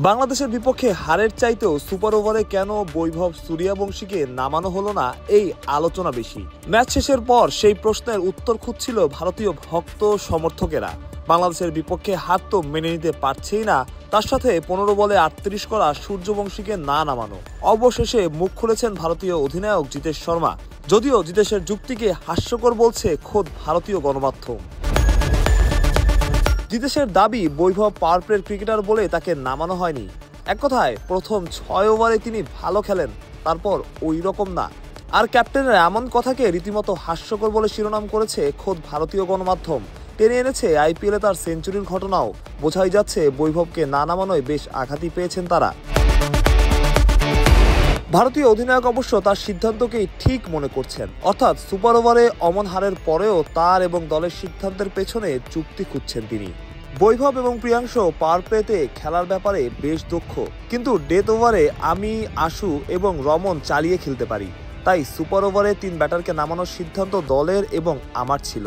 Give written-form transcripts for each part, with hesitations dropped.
বাংলাদেশের বিপক্ষে হারের চাইতেও সুপার ওভারে কেন বৈভব সূর্যবংশীকে নামানো হলো না, এই আলোচনা বেশি। ম্যাচ শেষের পর সেই প্রশ্নের উত্তর খুঁজছিল ভারতীয় ভক্ত সমর্থকেরা। বাংলাদেশের বিপক্ষে হার তো মেনে নিতে পারছেই না, তার সাথে 15 বলে 38 করা সূর্যবংশীকে না নামানো। অবশেষে মুখ খুলেছেন ভারতীয় অধিনায়ক জিতেশ শর্মা। যদিও জিতেশের যুক্তিকে হাস্যকর বলছে খোদ ভারতীয় গণমাধ্যম। জিতেশের দাবি, বৈভব পাওয়ার প্লের ক্রিকেটার বলে তাকে নামানো হয়নি। এক কথায় প্রথম 6 ওভারে তিনি ভালো খেলেন, তারপর ওই রকম না। আর ক্যাপ্টেনের এমন কথাকে রীতিমতো হাস্যকর বলে শিরোনাম করেছে খোদ ভারতীয় গণমাধ্যম। টেনে এনেছে আইপিএলে তার সেঞ্চুরির ঘটনাও। বোঝাই যাচ্ছে বৈভবকে না নামানোয় বেশ আঘাতই পেয়েছেন তারা। ভারতীয় অধিনায়ক অবশ্য তার সিদ্ধান্তকেই ঠিক মনে করছেন, অর্থাৎ সুপার ওভারে অমন হারের পরেও তার এবং দলের সিদ্ধান্তের পেছনে যুক্তি খুঁজছেন তিনি। বৈভব এবং প্রিয়াংশু পাওয়ার প্লেতে খেলার ব্যাপারে বেশ দক্ষ, কিন্তু ডেথ ওভারে আমি, আশু এবং রমন চালিয়ে খেলতে পারি। তাই সুপার ওভারে 3 ব্যাটারকে নামানোর সিদ্ধান্ত দলের এবং আমার ছিল।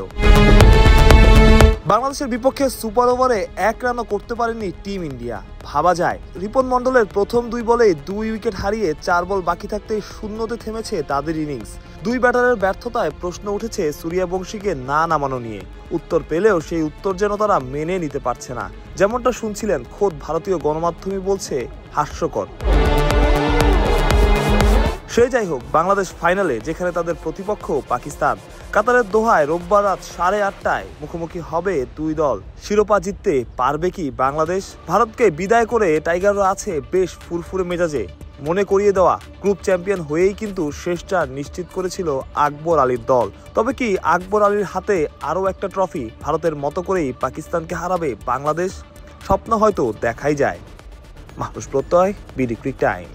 বাংলাদেশের বিপক্ষে সুপার ওভারে 1 রানও করতে পারেনি টিম ইন্ডিয়া। ভাবা যায়, রিপন মন্ডলের প্রথম 2 বলে 2 উইকেট হারিয়ে 4 বল বাকি থাকতেই শূন্যতে থেমেছে তাদের ইনিংস। 2 ব্যাটারের ব্যর্থতায় প্রশ্ন উঠেছে সূর্যবংশীকে না নামানো নিয়ে। উত্তর পেলেও সেই উত্তর যেন তারা মেনে নিতে পারছে না। যেমনটা শুনছিলেন, খোদ ভারতীয় গণমাধ্যমই বলছে হাস্যকর। সে যাই হোক, বাংলাদেশ ফাইনালে, যেখানে তাদের প্রতিপক্ষ পাকিস্তান, কাতারের দোহায় রোববার রাত 8:30টায় মুখোমুখি হবে 2 দল। শিরোপা জিততে পারবে কি বাংলাদেশ? ভারতকে বিদায় করে টাইগাররা আছে বেশ ফুরফুরে মেজাজে। মনে করিয়ে দেওয়া, গ্রুপ চ্যাম্পিয়ন হয়েই কিন্তু শেষটা নিশ্চিত করেছিল আকবর আলীর দল। তবে কি আকবর আলীর হাতে আরও একটা ট্রফি? ভারতের মতো করেই পাকিস্তানকে হারাবে বাংলাদেশ? স্বপ্ন হয়তো দেখাই যায়। মাহফুজ প্রত্যয়, বিডি ক্রিক টাইম।